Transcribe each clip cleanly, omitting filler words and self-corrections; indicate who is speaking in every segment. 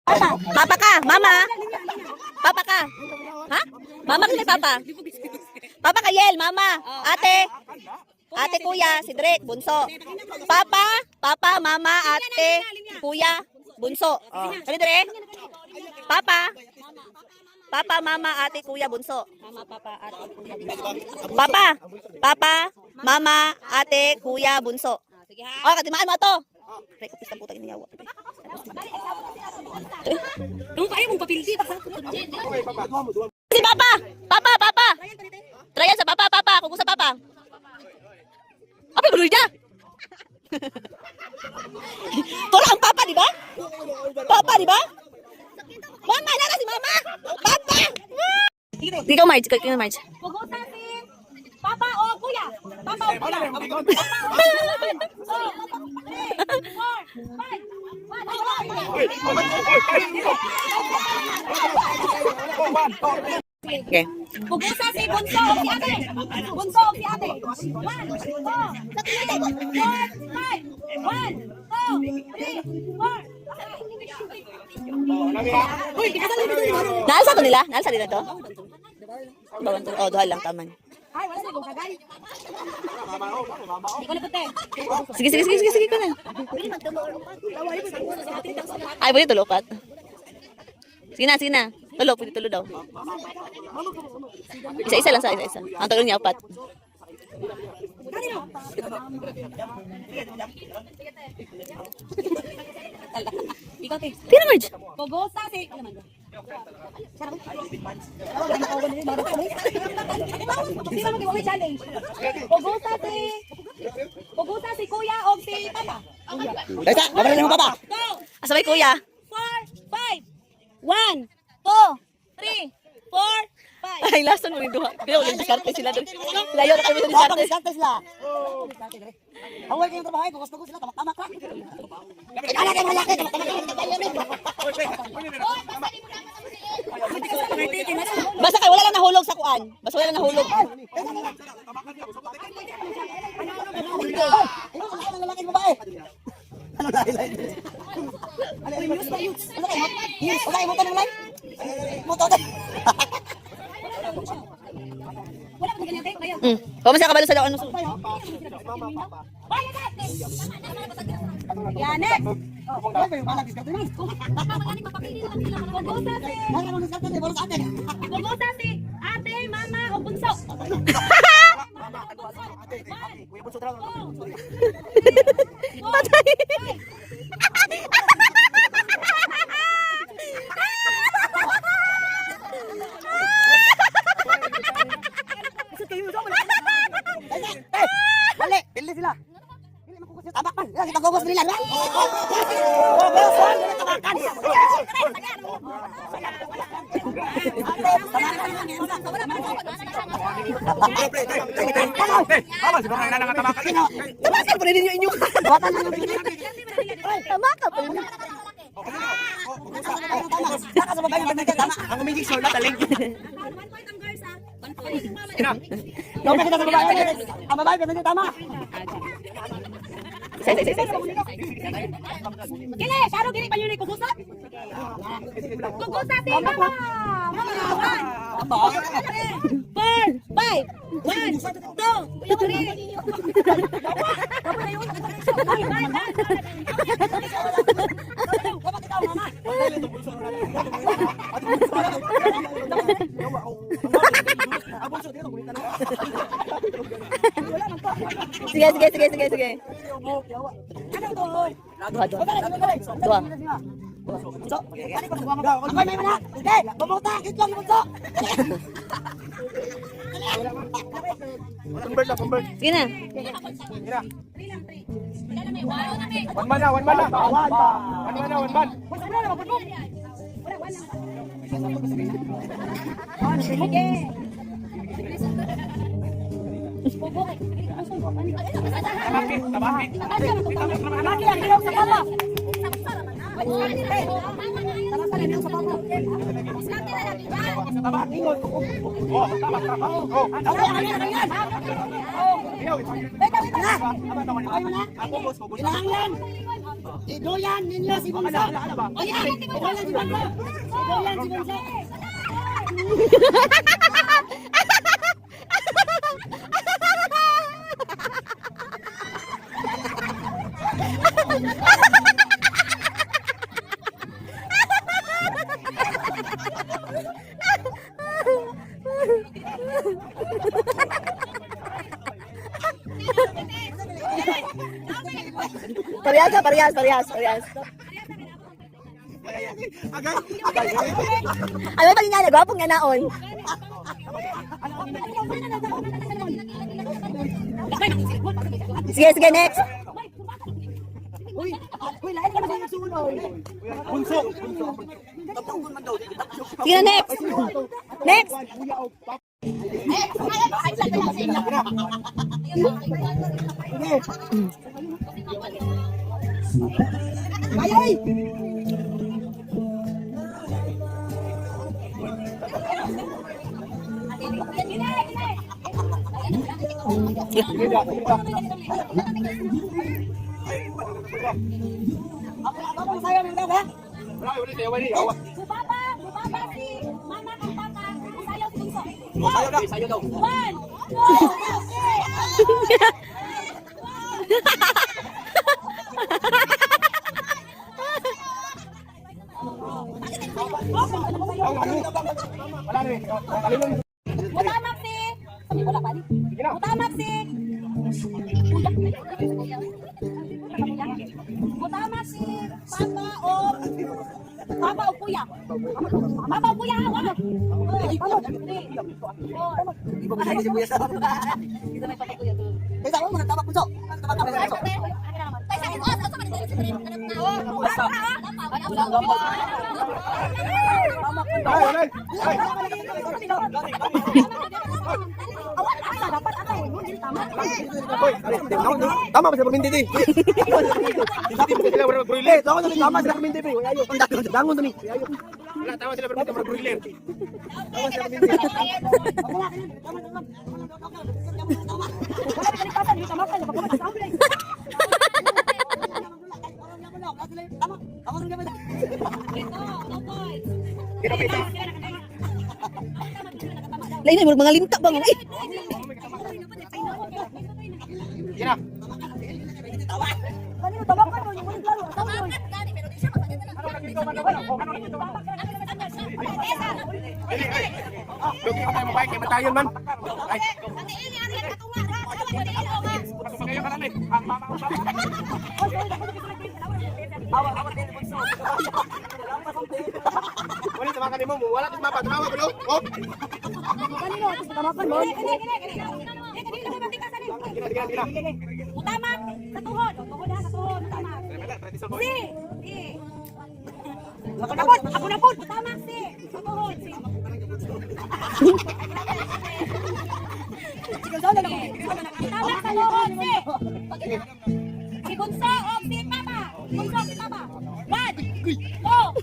Speaker 1: Papa ka, mama. Papa ka. Ha? Mama kasi papa. Papa ka, Yel, mama. Ate. Ate, kuya, si Drake, bunso. Papa, mama, ate, kuya, bunso. Kali Drake? Papa, mama, ate, kuya, bunso. Papa, mama, ate, kuya, bunso. Oh, katimaan mo to. Drake, kapis na putang iniyawa.
Speaker 2: Ano kaya mong papildi?
Speaker 1: Si Papa! Papa! Trial sa Papa! Kung sa Papa. Apa yung niya? Tula ang Papa, di ba? Papa, di ba? Mama, nara si Mama! Papa! Ikaw, Marge.
Speaker 2: Pugusa si Papa o Kuya. Papa o Kuya.
Speaker 1: Okay.
Speaker 2: Pugusa si Bunso o si Ate. Bunso o si Ate. 1, 2, 3, 4, 5, 1, 2, 3, 4.
Speaker 1: Naalsa to nila? Naalsa nila to? Bawan to. Oh, duha lang taman.
Speaker 2: Ay, wala sa ibang kagay. Hindi ko napate.
Speaker 1: Sige ko na. Ay, pwede tulopat. Sige na. Pwede tulo daw. Isa-isa lang sa isa. Ang tulo niya, 4.
Speaker 2: Ikaw, te.
Speaker 1: Tira, Marge.
Speaker 2: Pugusa si... Ano man ba? Pugusa si Kuya o si Papa.
Speaker 3: Desa, mabalin mo Papa.
Speaker 1: Asabay, kuya.
Speaker 2: 4, 5. 1, 2, 3, 4, 5.
Speaker 1: Ay, lason mo rin duha. Pero ulit diskarte sila doon. Layo na kayo sa diskarte.
Speaker 3: Diskarte sila. Awal kayong trabaho, kung gusto ko sila, tamak-tamak ka. Kala kayo malaki,
Speaker 1: Basta kayo, wala lang nahulog sa kuan. Basta wala lang nahulog.
Speaker 3: Ano lalaki babae? Ano lahi-lahi? Ano kayo mo tanong lang? Moto.
Speaker 2: Wala pa ganyan tayo. Kaya.
Speaker 1: Paman siya kabalo sa ano.
Speaker 2: Yan, next.
Speaker 3: Ano kayo malang diskarte na?
Speaker 2: Pugusa si...
Speaker 3: Ano ang diskarte na? Para sa atin.
Speaker 2: Pugusa si Ate, Mama o Bunso.
Speaker 3: Kuya Bunso trabaho.
Speaker 1: Patay.
Speaker 3: Dali, pili sila. Pili makukus sila, tabak man. Kita kukus nila.
Speaker 1: Tamakan pa rin ninyo inyo. Tamakan pa rin.
Speaker 3: Ang umigig sure na taling.
Speaker 2: Ang
Speaker 3: Lopez kita sa babae. Ang babae ganun yung tama.
Speaker 1: Say.
Speaker 2: Kile, karo gini pa yun ni kugusa? Kugusa si Mama. Mama, 1, 4, 5, 1, 2, 3.
Speaker 1: Sige. Dua.
Speaker 3: Ako may mana. Hindi, bumunta. Kitlong bunso. Convert.
Speaker 1: Sige na.
Speaker 4: One man.
Speaker 3: Idoyan ninyo si Bunso. Ayan, idoyan si Bunso. Idoyan si Bunso.
Speaker 1: Parehas ka, parehas. Ano ba niya? Gwapong nga naon. Sige, next.
Speaker 3: Uy, lahat ka na sunod.
Speaker 4: Bunso.
Speaker 1: Sige na, next. Next.
Speaker 3: Ay! Ako saya ng daw ha?
Speaker 2: Bubaba si mama kang papa. Sayaw si Bunso.
Speaker 3: Sayo daw.
Speaker 2: 1, 2, 3. Mutamak si. Wala pa. Mutamak si. Mutamak si Papa o Kuya. Papa o Kuya. Wala.
Speaker 3: Di ba bisa si Buya sa? Kaya ako mga tama Bunso. Tama.
Speaker 4: Tama ba sa pagmintiti? Sila mag-broiler.
Speaker 3: Tama sa pagmintiti. Dangon to ni.
Speaker 4: Wala, tama sila mag-broiler.
Speaker 1: Lain na, mga linta bang. Eh.
Speaker 4: Yan na. Lugi ka tayo mabahay kay Matayon man. Ay, magayon ka na eh. Wala sa mga kanimo mo. Wala itong mapa. Tumawa ba no? Oh!
Speaker 2: Utamak sa tuhod. Tuhod ha, sa tuhod. Utamak. Si. Ako na po. Utamak si. Sa tuhod. Si. Utamak sa tuhod. Si. Si Bunso o si Papa. Bunso si Papa. 1, 2, 3, 4.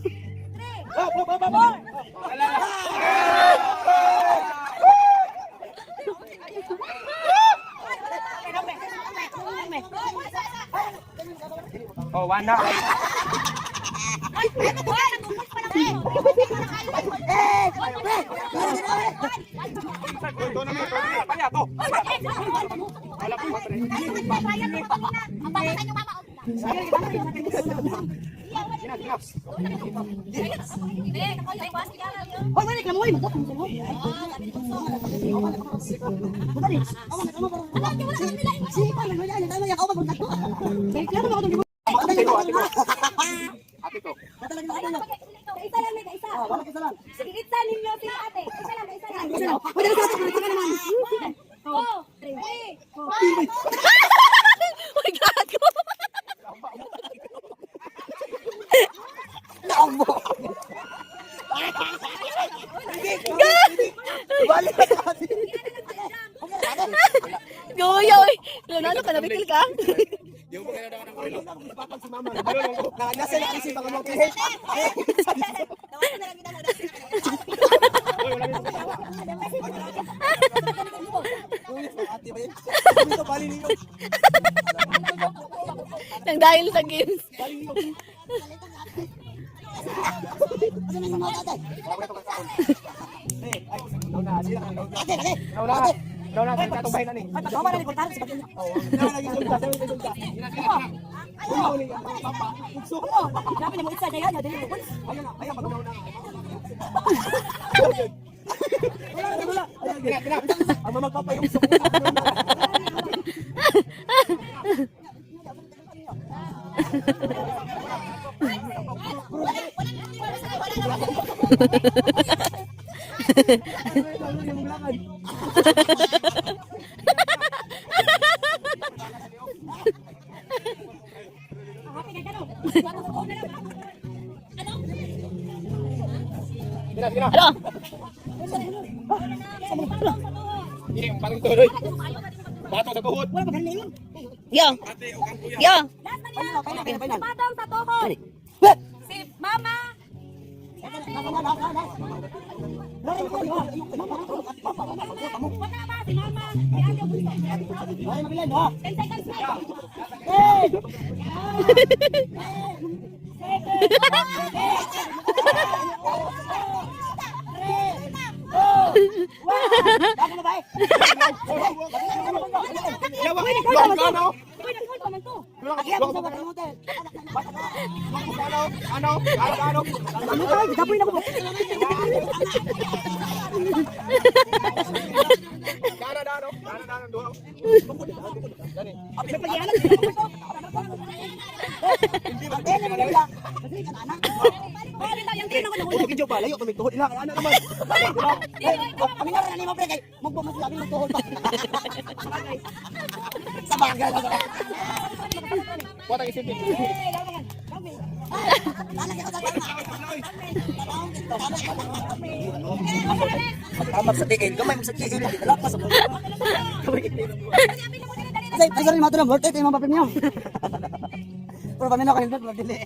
Speaker 4: Oh, wala.
Speaker 3: Hoy, balik na mo.
Speaker 4: Ate ko.
Speaker 2: Isa lang, isa. Isa ninyo si ate. Isa lang, isa lang. Two, three, four.
Speaker 1: Uy, gago. Goyo, uy. Leonardo, kanabikil ka?
Speaker 4: Yung mga na ng relo.
Speaker 3: Nasa na kasi baka mo kaya. Ate ba yun? Ito bali niyo.
Speaker 1: Nang dahil sa games.
Speaker 3: Bali niyo. Asa na yung mga ate?
Speaker 4: Wala ko na itong kasaon.
Speaker 3: Ate, lagi.
Speaker 4: Ikaw na. Ikaw na. Sa itong bahay na ni.
Speaker 3: Ay, pagkawa na ni Kultar, sa pagkawa.
Speaker 4: Oo. Lagi sulta. Sulta.
Speaker 2: Grabe na mo isa dyan, dili ko.
Speaker 4: Ayun na. Ayun, mag-unaw na.
Speaker 3: Ang mamagpapayong sa
Speaker 4: Sige na, sige na.
Speaker 1: Ano?
Speaker 4: Sige, parang tuloy. Bato sa tuhod.
Speaker 1: Yo. Yo.
Speaker 2: Patong sa tuhod. Si Mama. Wala ba si Mama? Si Ate Bunso. 10 seconds na.
Speaker 4: Yawa, luwag ka, ano?
Speaker 2: Uy, nagkuhan pa man to.
Speaker 4: Luwag ka, luwag ka. Ano? Ano? Dano. Duha.
Speaker 3: Huwag yung pala, yung tumituhod ila. Ano naman? Kami nga rin mo pre kay magbumas lagi magtuhod pa. Sa bagay.
Speaker 4: Kuha tayong isipin.
Speaker 3: Tamak sa tiil, gamay mo sa tiil, dala pa sa buhay. Kasi rin matulong, worth it yung mga papel niyo. Pero pamin ako hindi, dili.